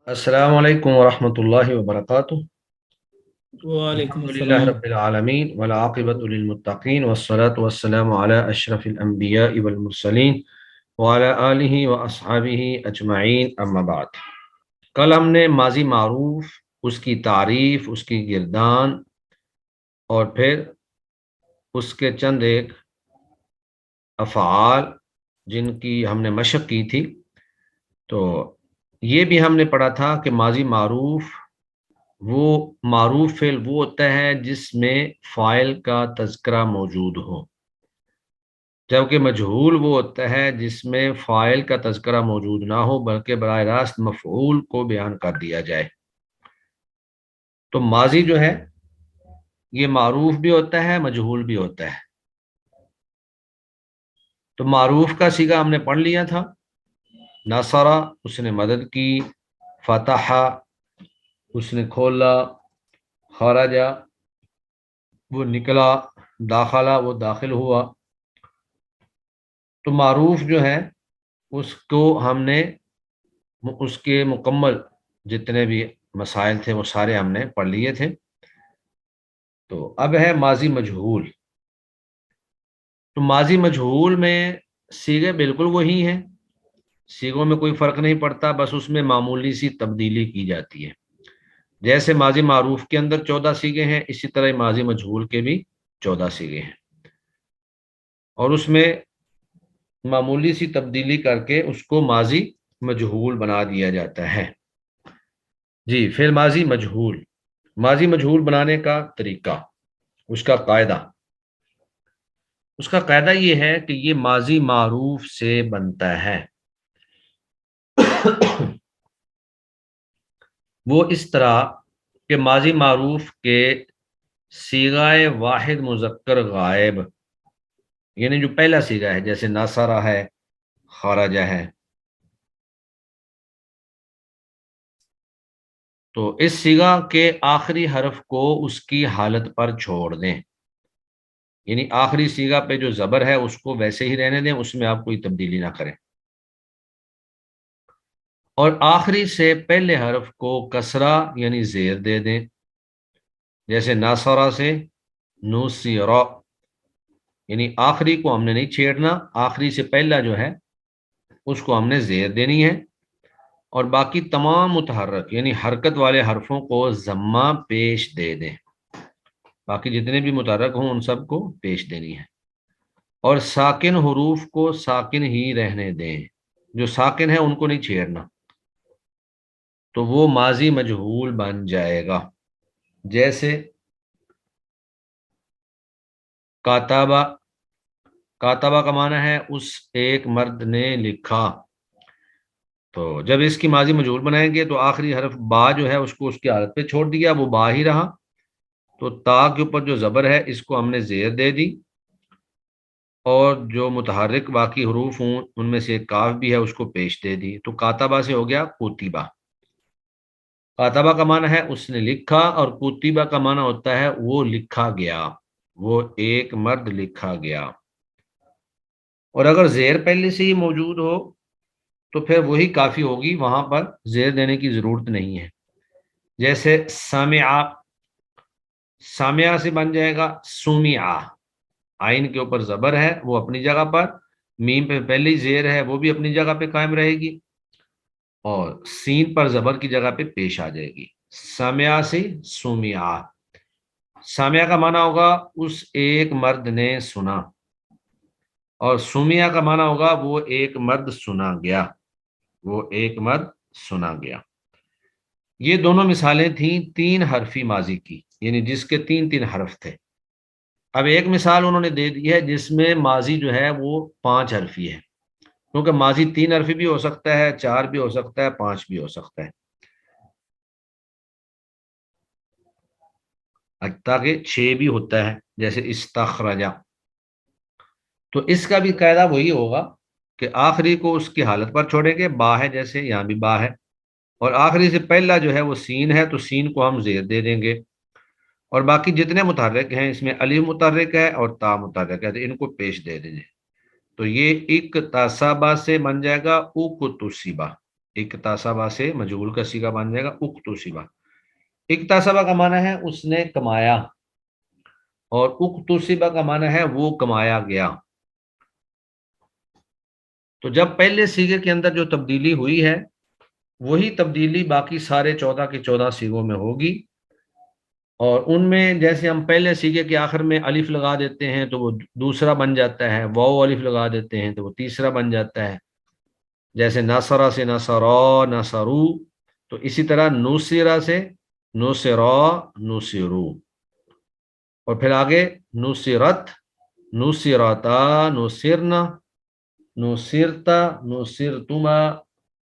अस्सलामु अलैकुम वरहमतुल्लाहि वबरकातुह। वालेकुम अल्हम्दुलिल्लाहि अस्सलाम। रब्बिल आलमीन वल आक़िबतु लिल मुत्तक़ीन वस्सलातु वस्सलामु अला अशरफिल अंबियाइ वल मुरसलीन व अला आलिहि व अस्हाबिहि अजमईन अम्मा बाद। कल हमने माजी मारूफ, उसकी तारीफ, उसकी गिरदान और फिर उसके चंद एक अफ़आल जिनकी हमने मशक की थी, तो ये भी हमने पढ़ा था कि माजी मारूफ वो मारूफ फ़ेल वो होता है जिसमें फ़ाइल का तज़किरा मौजूद हो, जबकि मजहूल वो होता है जिसमें फ़ाइल का तज़किरा मौजूद ना हो बल्कि बराह रास्त मफ़ऊल को बयान कर दिया जाए। तो माजी जो है ये मारूफ भी होता है, मजहूल भी होता है। तो मारूफ का सीगा हमने पढ़ लिया था। नसरा उसने मदद की, फतहा उसने खोला, खरजा वो निकला, दाखला वो दाखिल हुआ। तो मारूफ जो है उसको हमने उसके मुकम्मल जितने भी मसाइल थे वो सारे हमने पढ़ लिए थे। तो अब है माजी मजहूल। तो माजी मजहूल में सीगे बिल्कुल वही हैं, सीगों में कोई फ़र्क नहीं पड़ता, बस उसमें मामूली सी तब्दीली की जाती है। जैसे माजी मारूफ के अंदर 14 सीगे हैं, इसी तरह माजी मजहूल के भी 14 सीगे हैं, और उसमें मामूली सी तब्दीली करके उसको माजी मजहूल बना दिया जाता है। जी, फिर माजी मजहूल बनाने का तरीका, उसका कायदा। उसका कायदा ये है कि ये माजी मारूफ से बनता है। वो इस तरह कि माजी मारूफ के सीगाए वाहिद मुज़क्कर गायब, यानी जो पहला सीगा है, जैसे नासरा है, खारजा है, तो इस सीगा के आखिरी हरफ को उसकी हालत पर छोड़ दें, यानी आखिरी सीगा पे जो ज़बर है उसको वैसे ही रहने दें, उसमें आप कोई तब्दीली ना करें। और आखिरी से पहले हरफ को कसरा यानी जेर दे दें, जैसे नासरा से नूसिरा, यानी आखिरी को हमने नहीं छेड़ना, आखिरी से पहला जो है उसको हमने जेर देनी है, और बाकी तमाम मुतहर्रक यानी हरकत वाले हरफों को जम्मा पेश दे दें। बाकी जितने भी मुतहर्रक हों उन सब को पेश देनी है, और साकिन हरूफ को साकिन ही रहने दें, जो साकिन है उनको नहीं छेड़ना। तो वो माजी मजहूल बन जाएगा। जैसे काताबा, काताबा का माना है उस एक मर्द ने लिखा। तो जब इसकी माजी मजहूल बनाएंगे तो आखिरी हरफ बा जो है उसको उसकी हालत पे छोड़ दिया, वो बा ही रहा। तो ता के ऊपर जो ज़बर है इसको हमने जेर दे दी, और जो मुतहर्रिक बाकी हरूफ हों उनमें से एक काफ भी है उसको पेश दे दी। तो काताबा से हो गया कुतिबा। काताबा का माना है उसने लिखा, और कुतिबा का माना होता है वो लिखा गया, वो एक मर्द लिखा गया। और अगर जेर पहले से ही मौजूद हो तो फिर वही काफ़ी होगी, वहां पर जेर देने की ज़रूरत नहीं है। जैसे सामिया, सामिया से बन जाएगा सुमिया। आइन के ऊपर ज़बर है वो अपनी जगह पर, मीम पे पहले ही जेर है वो भी अपनी जगह पे कायम रहेगी, और सीन पर ज़बर की जगह पे पेश आ जाएगी। सामिया से सुमिया। सामिया का माना होगा उस एक मर्द ने सुना, और सुमिया का माना होगा वो एक मर्द सुना गया, वो एक मर्द सुना गया। ये दोनों मिसालें थी तीन हरफी माजी की, यानी जिसके तीन तीन हरफ थे। अब एक मिसाल उन्होंने दे दी है जिसमें माजी जो है वो पांच हरफी है, क्योंकि माजी तीन हरफी भी हो सकता है, चार भी हो सकता है, पांच भी हो सकता है, हत्ता कि छह भी होता है, जैसे इस्तखरजा। तो इसका भी कायदा वही होगा कि आखिरी को उसकी हालत पर छोड़ेंगे, बा है जैसे यहाँ भी बा है, और आखिरी से पहला जो है वो सीन है तो सीन को हम जेर दे देंगे, और बाकी जितने मुतहर्रिक हैं इसमें अलिफ मुतहर्रिक है और ता मुतहर्रिक है तो इनको पेश दे देंगे। तो ये इक तासाबा से बन जाएगा उक तुसीबा। इक्तासबा से मजहूल का सीगा बन जाएगा उक्तुसिबा। इक्तासबा का माना है उसने कमाया, और उक्तुसिबा का माना है वो कमाया गया। तो जब पहले सीगे के अंदर जो तब्दीली हुई है वही तब्दीली बाकी सारे 14 के 14 सीगों में होगी। और उनमें जैसे हम पहले सीगे के आखिर में अलिफ लगा देते हैं तो वो दूसरा बन जाता है, वाव अलिफ लगा देते हैं तो वो तीसरा बन जाता है। जैसे नसरा से नसरा नसरू, तो इसी तरह नुसिरा से नुसिरा नुसिरू। और फिर आगे नुसिरत नुसिरता नुसिरना नुसिरता नुसिरतुमा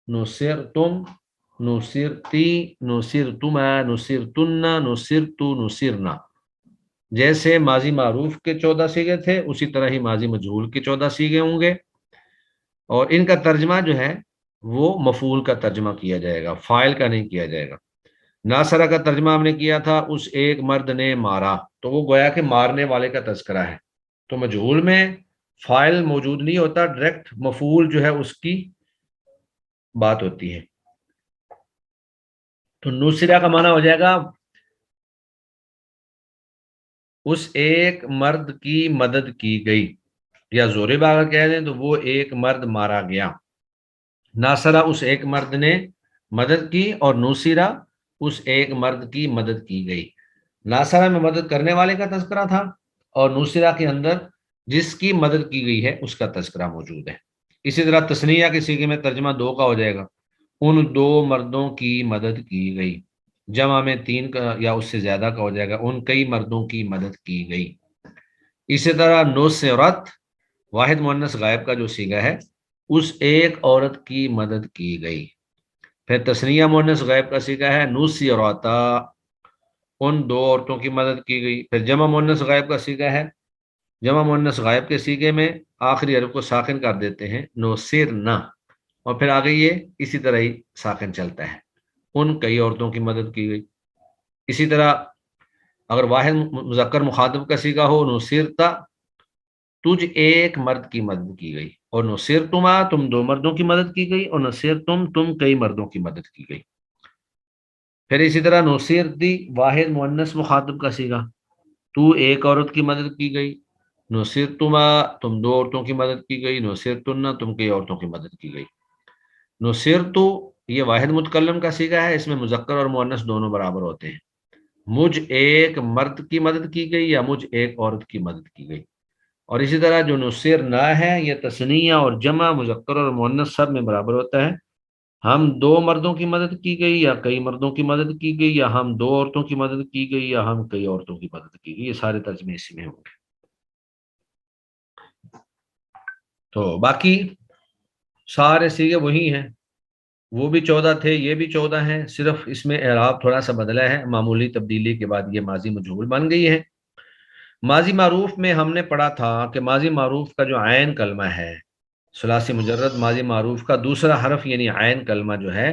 नुसिरतुम नुसिरती नुसिरतुमा नुसिरतुन्ना नुसिरतु नुसिरना। जैसे माजी मारूफ के 14 सीगे थे उसी तरह ही माजी मजहूल के 14 सीगे होंगे। और इनका तर्जमा जो है वो मफूल का तर्जमा किया जाएगा, फाइल का नहीं किया जाएगा। नासरा का तर्जमा हमने किया था उस एक मर्द ने मारा, तो वो गोया कि मारने वाले का तस्करा है। तो मजहूल में फाइल मौजूद नहीं होता, डायरेक्ट मफूल जो है उसकी बात होती है। तो नुसरा का माना हो जाएगा उस एक मर्द की मदद की गई, या जोरेबा अगर कह दें तो वो एक मर्द मारा गया। नासरा उस एक मर्द ने मदद की, और नुसिरा उस एक मर्द की मदद की गई। नासरा में मदद करने वाले का तस्करा था, और नुसिरा के अंदर जिसकी मदद की गई है उसका तस्करा मौजूद है। इसी तरह तस्निया के सीगे में तर्जमा दो का हो जाएगा, उन दो मर्दों की मदद की गई। जमा में तीन का या उससे ज्यादा का हो जाएगा, उन कई मर्दों की मदद की गई। इसी तरह नुसरत वाहिद मुअन्नस गायब का जो सीगा है उस एक औरत की मदद की गई। फिर तस्निया मुअन्नस गायब का सीगा है नुसिरता, उन दो औरतों की मदद की गई। फिर जमा मुअन्नस गायब का सीगा है, जमा मुअन्नस गायब के सीगे में आखिरी हरफ को साकिन कर देते हैं नुसिरना, और फिर आगे ये इसी तरह ही साकिन चलता है, उन कई औरतों की मदद की गई। इसी तरह अगर वाहिद मुज़क्कर मुखातब का सीगा हो नुसिरता, तुझ एक मर्द की मदद की गई, और नुसिर तुमा तुम दो मर्दों की मदद की गई, और नुसिर तुम कई मर्दों की मदद की गई। फिर इसी तरह नुसिर दी वाहिद मुअन्नस मुखातब का सीगा, तू एक औरत की मदद की गई। नुसिर तुमा तुम दो औरतों की मदद की गई। नुसिर तुन्ना तुम कई औरतों की मदद की गई। नुसिर तो ये वाहिद मुतकल्लम का सीगा है, इसमें मुजक्कर और मुअन्नस दोनों बराबर होते हैं। मुझ एक मर्द की मदद की गई या मुझ एक औरत की मदद की गई। और इसी तरह जो नुसिर ना है ये तस्निया और जमा मुजक्कर और मुअन्नस सब में बराबर होता है। हम दो मर्दों की मदद की गई या कई मर्दों की मदद की गई, या हम दो औरतों की मदद की गई या हम कई औरतों की मदद की गई, ये सारे तर्जमे इसी में होंगे। तो बाकी सारे सीगे वही हैं, वो भी 14 थे, ये भी 14 हैं, सिर्फ इसमें एराब थोड़ा सा बदला है। मामूली तब्दीली के बाद ये माजी मजहूल बन गई है। माजी मारूफ में हमने पढ़ा था कि माजी मारूफ का जो आयन कलमा है, सुलासी मुजर्रद माजी मारूफ का दूसरा हरफ यानी आयन कलमा जो है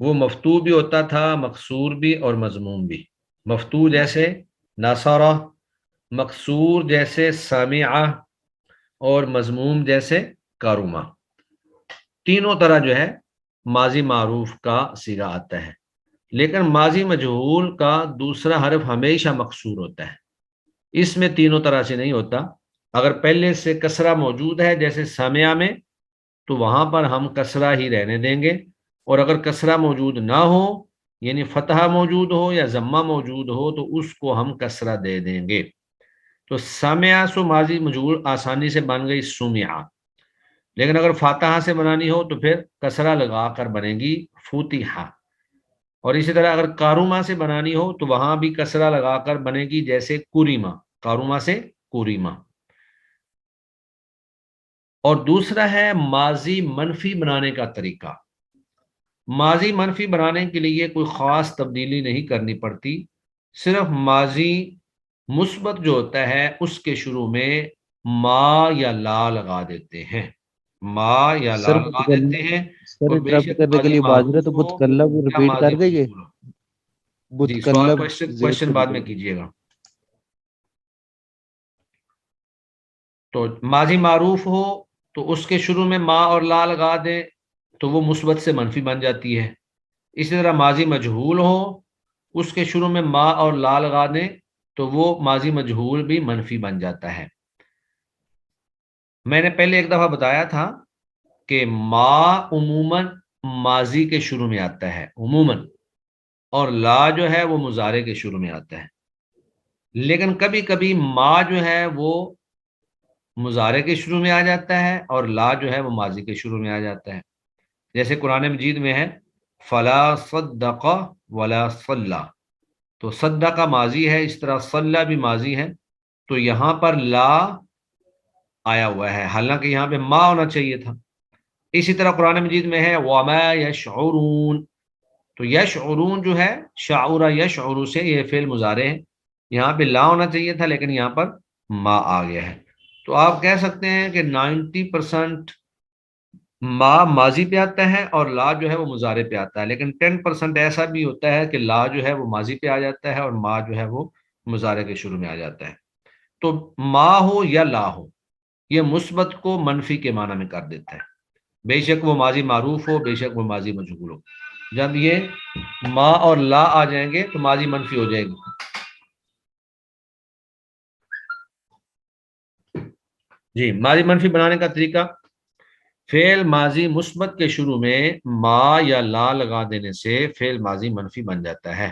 वो मफ्तू भी होता था, मकसूर भी और मजमूम भी। मफ्तू जैसे नासारा, मकसूर जैसे सामिआ, और मजमूम जैसे कारुमा। तीनों तरह जो है माजी मारूफ का सीगा आता है। लेकिन माजी मजहूल का दूसरा हरफ हमेशा मकसूर होता है, इसमें तीनों तरह से नहीं होता। अगर पहले से कसरा मौजूद है जैसे सामिया में, तो वहां पर हम कसरा ही रहने देंगे। और अगर कसरा मौजूद ना हो यानी फतहा मौजूद हो या जम्मा मौजूद हो तो उसको हम कसरा दे देंगे। तो सामिया सो माजी मजहूल आसानी से बन गई सुमिया। लेकिन अगर फातहा से बनानी हो तो फिर कसरा लगा कर बनेगी फूतिहा। और इसी तरह अगर कारुमा से बनानी हो तो वहां भी कसरा लगाकर बनेगी जैसे कुरीमा, कारुमा से कुरीमा। और दूसरा है माजी मनफी बनाने का तरीका। माजी मनफी बनाने के लिए कोई ख़ास तब्दीली नहीं करनी पड़ती, सिर्फ माजी मुस्बत जो होता है उसके शुरू में मा या ला लगा देते हैं, मा या ला सर लगा मुतकल्लम, देते हैं। सर और इंटरप्ट बेशक करने के माजी लिए बाजरे मारूफ तो हो मुतकल्लम या रिपीट माजी कर देंगे। मजहूल हो। जी सवाल मुतकल्लम जेर क्वेश्चन से बाद में निकल। कीजिएगा। तो माजी मारूफ हो तो उसके शुरू में मा और ला लगा दें, تو وہ مثبت سے منفی بن جاتی ہے. اسی طرح ماضی مجہول ہو، اس کے شروع میں ما اور لا لگا دیں تو وہ ماضی مجہول بھی منفی بن جاتا ہے. میں نے پہلے ایک دفعہ بتایا تھا کہ ما عموماً ماضی کے شروع میں آتا ہے عموماً، اور لا جو ہے وہ مضارع کے شروع میں آتا ہے. لیکن کبھی کبھی ما جو ہے وہ مضارع کے شروع میں آ جاتا ہے اور لا جو ہے وہ ماضی کے شروع میں آ جاتا ہے. جیسے قرآن مجید میں ہے فلا صدق ولا صلی، تو صدق ماضی ہے، اس طرح صلی بھی ماضی ہے، تو یہاں پر لا آیا ہوا ہے، حالانکہ یہاں پہ ما ہونا چاہیے تھا. اسی طرح قرآن مجید میں ہے وما یشعرون، تو یشعرون جو ہے شعور یشعر سے یہ فعل مضارع ہے، یہاں پہ لا ہونا چاہیے تھا لیکن یہاں پر ما آ گیا ہے. تو آپ کہہ سکتے ہیں کہ 90% ما ماضی پہ آتا ہے اور لا جو ہے وہ مضارع پہ آتا ہے، لیکن 10% ایسا بھی ہوتا ہے کہ لا جو ہے وہ ماضی پہ آ جاتا ہے اور ما جو ہے وہ مضارع کے شروع میں آ جاتا ہے. تو ما ہو یا لا ہو، یہ مثبت کو منفی کے معنی میں کر دیتا ہے، بے شک وہ ماضی معروف ہو، بے شک وہ ماضی مجہول ہو. جب یہ ما اور لا آ جائیں گے تو ماضی منفی ہو جائے گی. جی، ماضی منفی بنانے کا طریقہ، فعل ماضی مثبت کے شروع میں ما یا لا لگا دینے سے فعل ماضی منفی بن جاتا ہے.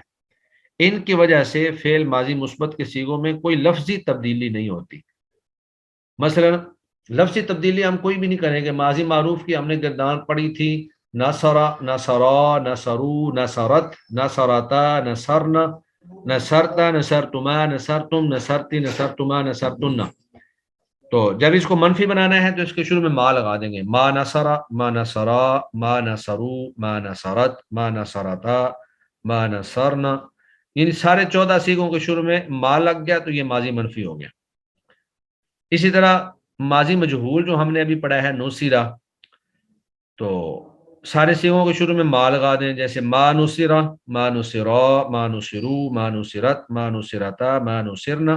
ان کی وجہ سے فعل ماضی مثبت کے صیغوں میں کوئی لفظی تبدیلی نہیں ہوتی. مثلا لفظی تبدیلی ہم کوئی بھی نہیں کریں گے. ماضی معروف کی ہم نے گردان پڑھی تھی نصرا نصرا نصرو نصرت نصرتا نصرنا نصرتا نصرتما نصرتم نصرتی نصرتما نصرتن. تو جب اس کو منفی بنانا ہے تو اس کے شروع میں ما لگا دیں گے، ما نصرا ما نصرا ما نصرو ما نصرت ما نصرتا ما نصرنا، یعنی سارے 14 صیغوں کے شروع میں ما لگ گیا تو یہ ماضی منفی ہو گیا. اسی طرح ماضی مجہول جو ہم نے ابھی پڑھا ہے نوسیرا، تو سارے صیغوں کے شروع میں ما لگا دیں، جیسے ما نصرا ما نصرا ما نصرو ما نصرت ما نصرتا ما نصرنا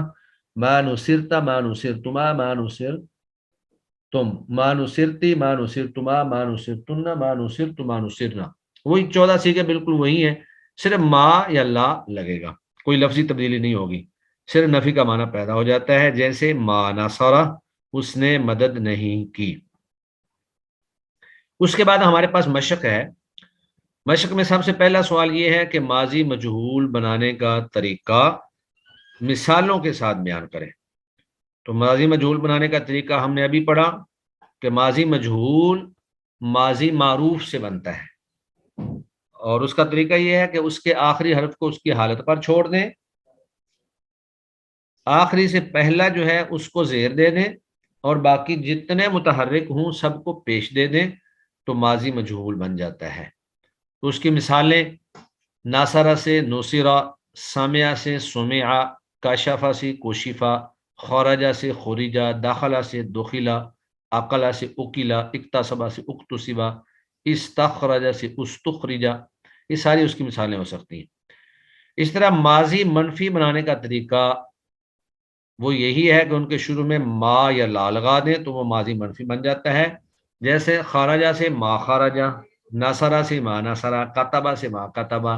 ما نصرتا ما نصرتما ما نصرتم ما نصرتی ما نصرتما ما نصرتن ما نصرت ما نصرنا. وہی 14 صیغے بالکل وہی ہیں، صرف ما یا لا لگے گا، کوئی لفظی تبدیلی نہیں ہوگی، صرف نفی کا معنی پیدا ہو جاتا ہے، جیسے ما نصرا اس نے مدد نہیں کی. اس کے بعد ہمارے پاس مشق ہے. مشق میں سب سے پہلا سوال یہ ہے کہ ماضی مجہول بنانے کا طریقہ مثالوں کے ساتھ بیان کریں. تو ماضی مجہول بنانے کا طریقہ ہم نے ابھی پڑھا کہ ماضی مجہول ماضی معروف سے بنتا ہے، اور اس کا طریقہ یہ ہے کہ اس کے آخری حرف کو اس کی حالت پر چھوڑ دیں، آخری سے پہلا جو ہے اس کو زیر دے دیں، اور باقی جتنے متحرک ہوں سب کو پیش دے دیں تو ماضی مجہول بن جاتا ہے. تو اس کی مثالیں ناصرہ سے نوسرا، سامعہ سے سمعہ، کاشفہ سے کوشفہ، خورجہ سے خورجہ، داخلہ سے دخلہ، عقلہ سے اکلا، اکتسبہ سے اکتسبہ، استخرجہ سے استخرجہ. یہ ساری اس کی مثالیں ہو سکتی ہیں. اس طرح ماضی منفی بنانے کا طریقہ وہ یہی ہے کہ ان کے شروع میں ما یا لا لگا دیں تو وہ ماضی منفی بن جاتا ہے، جیسے خارجہ سے ما خارجہ، ناصرہ سے ما ناصرہ، کتبہ سے ما کتبہ،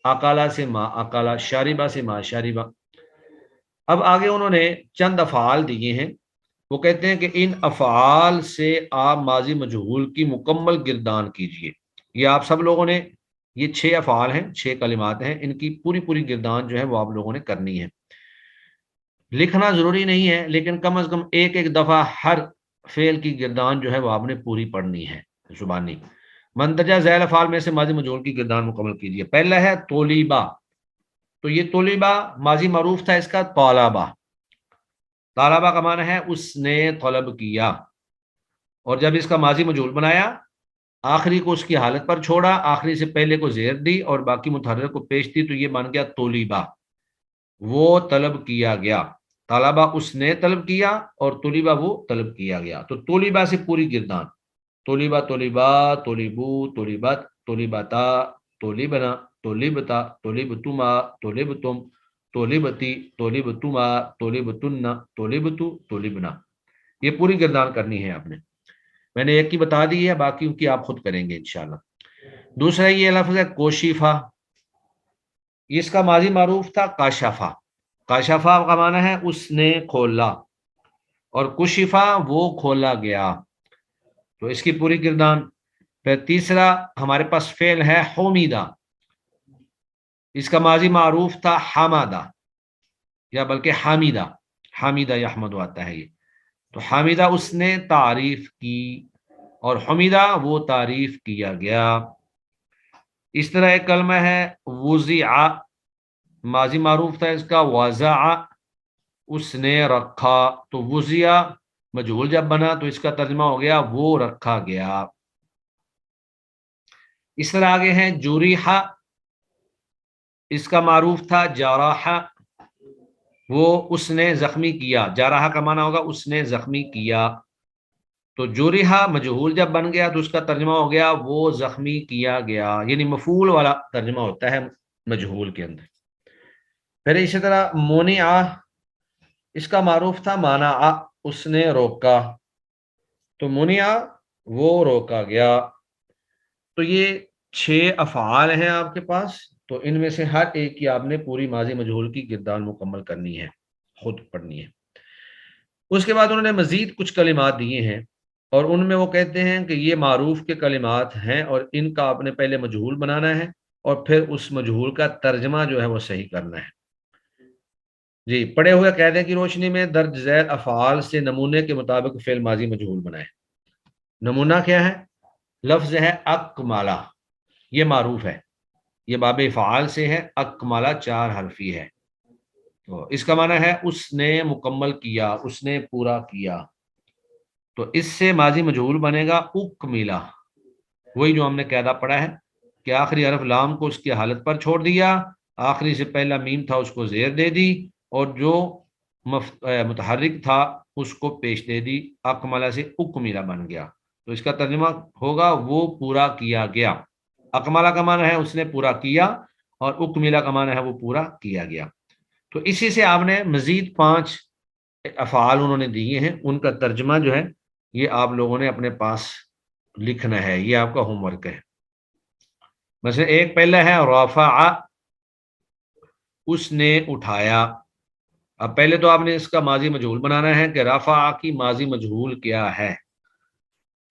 اقالہ سے ما اقالہ، شاربہ سے ما شاربہ. اب آگے انہوں نے چند افعال دیے ہیں، وہ کہتے ہیں کہ ان افعال سے آپ ماضی مجہول کی مکمل گردان کیجئے. یہ آپ سب لوگوں نے، یہ 6 افعال ہیں، 6 کلمات ہیں، ان کی پوری گردان جو ہے وہ آپ لوگوں نے کرنی ہے. لکھنا ضروری نہیں ہے لیکن کم از کم ایک دفعہ ہر فعل کی گردان جو ہے وہ آپ نے پوری پڑھنی ہے زبانی. مندرجہ ذیل افعال میں سے ماضی مجہول کی گردان مکمل کیجیے. پہلا ہے طلبہ، تو یہ طلبہ ماضی معروف تھا اس کا طالبہ. طالبہ کا معنی ہے اس نے طلب کیا، اور جب اس کا ماضی مجہول بنایا آخری کو اس کی حالت پر چھوڑا، آخری سے پہلے کو زیر دی اور باقی متحرک کو پیش دی تو یہ بن گیا طلبہ، وہ طلب کیا گیا. طالبہ اس نے طلب کیا اور طلبہ وہ طلب کیا گیا. تو طلبہ سے پوری گردان، طلبہ طلبہ طلبو طلبت طلبتا طلبنا طلبتا طلبتما طلبتم طلبتی طلبتما طلبتن طلبتو طلبنا. یہ پوری گردان کرنی ہے آپ نے. मैंने एक की बता दी है, बाकी की आप खुद करेंगे इंशाल्लाह। दूसरा ये लफ्ज है कोशिफा, इसका माजी मारूफ था काशफा। काशफा का माना है उसने खोला, और कुशिफा वो खोला गया, तो इसकी पूरी किरदान। फिर तीसरा हमारे पास फेल है होमीदा, इसका माजी मारूफ था हमादा, या बल्कि हामिदा, हामिदा यहमद आता है ये। तो हामिदा उसने तारीफ की, और हमीदा वो तारीफ किया गया। इस तरह एक कलमा है वुज़िआ, माजी मारूफ था इसका वज़ा, उसने रखा। तो वुज़िया मजहूल जब बना तो इसका तर्जमा हो गया वो रखा गया। इस तरह आगे है जुरिहा, इसका मारूफ था जाराहा, वो उसने जख्मी किया। जाराहा का माना होगा उसने जख्मी किया। तो जुरिहा मजहूल जब बन गया तो उसका तर्जमा हो गया वो जख्मी किया गया, यानी मफूल वाला तर्जमा होता है मजहूल के अंदर। फिर इसी तरह मोनिआ, इसका मारूफ था माना, उसने रोका। तो मुनिया वो रोका गया। तो ये 6 अफ़आल हैं आपके पास, तो इनमें से हर एक की आपने पूरी माजी मजहूल की किरदार मुकम्मल करनी है, खुद पढ़नी है। उसके बाद उन्होंने मजीद कुछ कलिमात दिए हैं, और उनमें वो कहते हैं कि ये मारूफ के कलिमात हैं और इनका आपने पहले मजहूल बनाना है, और फिर उस मजहूल का तर्जमा जो है वो सही करना है। जी, पढ़े हुए कायदे की रोशनी में दर्ज झैल अफ़आल से नमूने के मुताबिक फ़िल माजी मजहूल बनाए। नमूना क्या है? लफ्ज है अकमाला, ये मारूफ है, ये बाबे फ़आल से है। अकमाला 4 हरफी है, तो इसका माना है उसने मुकम्मल किया, उसने पूरा किया। तो इससे माजी मजहूल बनेगा उकमिला, वही जो हमने कायदा पढ़ा है कि आखिरी हरफ लाम को उसकी हालत पर छोड़ दिया, आखिरी से पहला मीम था उसको जेर दे दी, और जो मुतहर्रिक था उसको पेश दे दी। अकमला से उकमिला बन गया, तो इसका तर्जुमा होगा वो पूरा किया गया। अकमला का माना है उसने पूरा किया, और उकमिला का माना है वो पूरा किया गया। तो इसी से आपने मजीद 5 अफ़आल उन्होंने दिए हैं, उनका तर्जुमा जो है ये आप लोगों ने अपने पास लिखना है, ये आपका होमवर्क है। वैसे एक पहला है रफ़ा, उसने उठाया। अब पहले तो आपने इसका माजी मजहूल बनाना है कि रफ़ा की माजी मजहूल क्या है,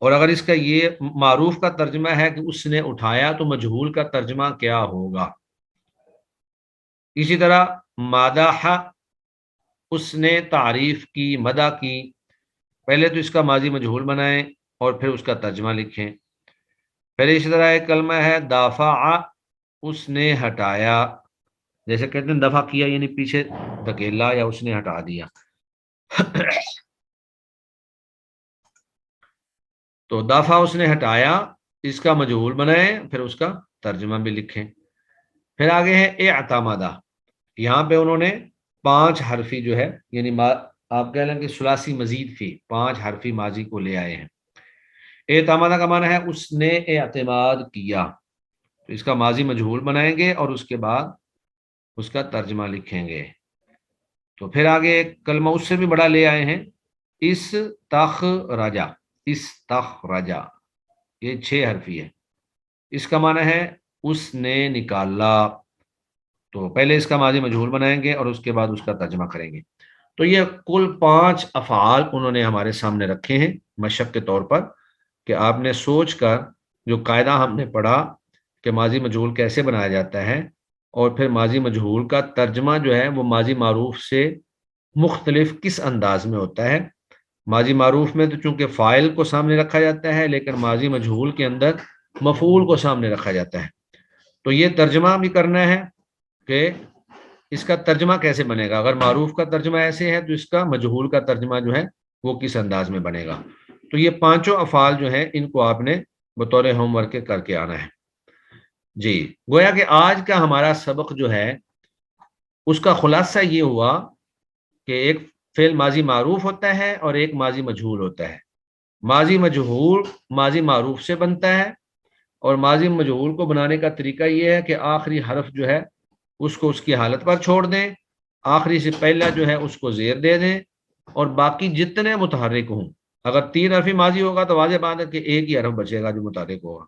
और अगर इसका ये मारूफ का तर्जमा है कि उसने उठाया, तो मजहूल का तर्जमा क्या होगा। इसी तरह मादाहा, उसने तारीफ की, मदा की। पहले तो इसका माजी मजहूल बनाएं और फिर उसका तर्जमा लिखें। फिर इसी तरह एक कलमा है दाफा, उसने हटाया। जैसे कहते हैं दफा किया, यानी पीछे धकेला या उसने हटा दिया। तो दाफा उसने हटाया, इसका मजहूल बनाए, फिर उसका तर्जमा भी लिखें। फिर आगे है एअतमादा, यहाँ पे उन्होंने 5 हरफी जो है, यानी आप कह लें कि सुलासी मजीद फी 5 हरफी माजी को ले आए हैं। एअतमादा का माना है उसने एअतमाद किया, तो इसका माजी मजहूल बनाएंगे और उसके बाद उसका तर्जमा लिखेंगे। तो फिर आगे एक कलमा उससे भी बड़ा ले आए हैं, इस तख राजा। इस तख राजा, ये 6 हरफी है, इसका माना है उसने निकाला। तो पहले इसका माजी मजहूल बनाएंगे और उसके बाद उसका तर्जमा करेंगे। तो ये कुल 5 अफ़आल उन्होंने हमारे सामने रखे हैं मशक के तौर पर, कि आपने सोच कर जो कायदा हमने पढ़ा कि माजी मजहूल कैसे बनाया जाता है, और फिर माजी मजहूल का तर्जमा जो है वो माजी मारूफ से मुख्तलिफ किस अंदाज में होता है। माजी मारूफ में तो चूंकि फ़ाइल को सामने रखा जाता है, लेकिन माजी मजहूल के अंदर मफूल को सामने रखा जाता है। तो ये तर्जमा भी करना है कि इसका तर्जमा कैसे बनेगा। अगर मारूफ का तर्जमा ऐसे है तो इसका मजहूल का तर्जमा जो है वो किस अंदाज में बनेगा। तो ये 5 अफ़आल जो हैं इनको आपने बतौर होमवर्क के करके आना है। जी, गोया कि आज का हमारा सबक जो है उसका खुलासा ये हुआ कि एक फ़िल माजी मारूफ होता है और एक माजी मजहूल होता है। माजी मजहूल माजी मारूफ से बनता है, और माजी मजहूल को बनाने का तरीका ये है कि आखिरी हरफ जो है उसको उसकी हालत पर छोड़ दें, आखिरी से पहला जो है उसको जेर दे दें, और बाकी जितने मुतहर्रिक हों अगर 3 हरफी माजी होगा तो वाज़ेह बात है कि एक ही हरफ बचेगा जो मुतहर्रिक होगा,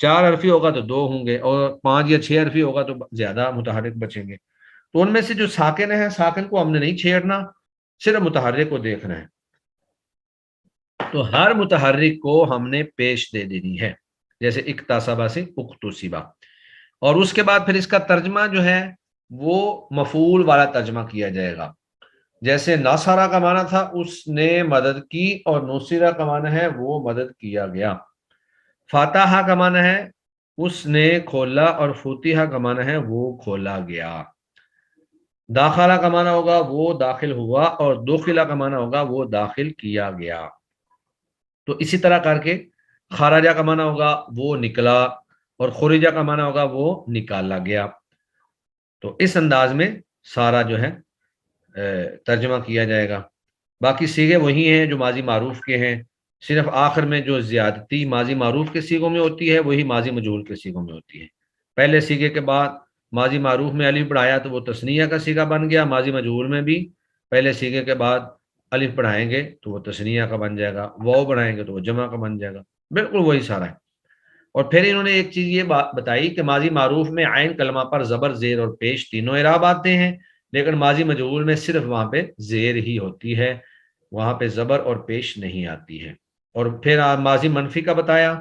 4 हरफी होगा तो 2 होंगे, और 5 या 6 हरफी होगा तो ज्यादा मुतहर्रिक बचेंगे। तो उनमें से जो साकिन है, साकिन को हमने नहीं छेड़ना, सिर्फ मुतहर्रिक को देखना है। तो हर मुतहर्रिक को हमने पेश दे देनी है, जैसे इक्तासबा से उक्तुसिबा। और उसके बाद फिर इसका तर्जमा जो है वो मफूल वाला तर्जमा किया जाएगा। जैसे नासारा का माना था उसने मदद की, और नुसिरा का माना है वो मदद किया गया। फाताहा का माना है उसने खोला, और फुतिहा का माना है वो खोला गया। दाखला का माना होगा वो दाखिल हुआ, और दुखिला का माना होगा वो दाखिल किया गया। तो इसी तरह करके खराजा का माना होगा वो निकला, और खुरिजा का माना होगा वो निकाला गया। तो इस अंदाज में सारा जो है तर्जमा किया जाएगा। बाकी सीगे वही हैं जो माजी मारूफ के हैं, सिर्फ आखिर में जो ज्यादती माजी मारूफ के सीगों में होती है वही माजी मजहूल के सीगों में होती है। पहले सीगे के बाद माजी मारूफ में अलिफ बढ़ाया तो वो तस्निया का सीगा बन गया, माजी मजहूल में भी पहले सीगे के बाद अलिफ बढ़ाएंगे तो वो तस्निया का बन जाएगा, वाव बढ़ाएंगे तो वो जमा का बन जाएगा, बिल्कुल वही सारा है। और फिर इन्होंने एक चीज ये बात बताई कि माजी मारूफ में आइन कलमा पर जबर, जेर और पेश तीनों इराब आते हैं, लेकिन माजी मजहूल में सिर्फ वहां पे जेर ही होती है, वहां पे जबर और पेश नहीं आती है। और फिर माजी मनफी का बताया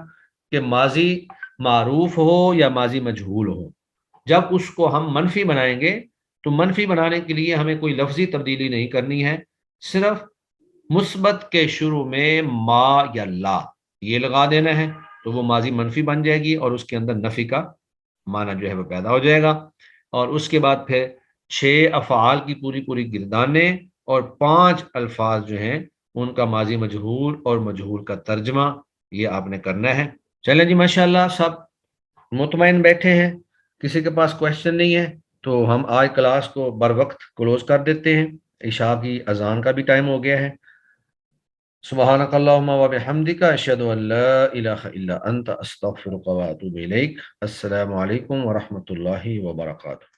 कि माजी मारूफ हो या माजी मजहूल हो, जब उसको हम मनफी बनाएंगे तो मनफी बनाने के लिए हमें कोई लफ्जी तब्दीली नहीं करनी है, सिर्फ मुस्बत के शुरू में मा या ला ये लगा देना है, तो वो माजी मनफी बन जाएगी, और उसके अंदर नफी का माना जो है वो पैदा हो जाएगा। और उसके बाद फिर 6 अफ़आल की पूरी पूरी गिरदाने, और 5 अल्फाज जो हैं उनका माजी मजहूल और मजहूल का तर्जमा, ये आपने करना है। चलें जी, माशाल्लाह सब मुतमईन बैठे हैं, किसी के पास क्वेश्चन नहीं है, तो हम आज क्लास को बर वक्त क्लोज कर देते हैं। इशा की अजान का भी टाइम हो गया है। सुब्हानक अल्लाहुम्मा व बिहम्दिका अशहदु अन ला इलाहा इल्ला अंत अस्तगफिरुका व अतूबु इलैक। अस्सलामु अलैकुम व रहमतुल्लाहि व बरकातुहू।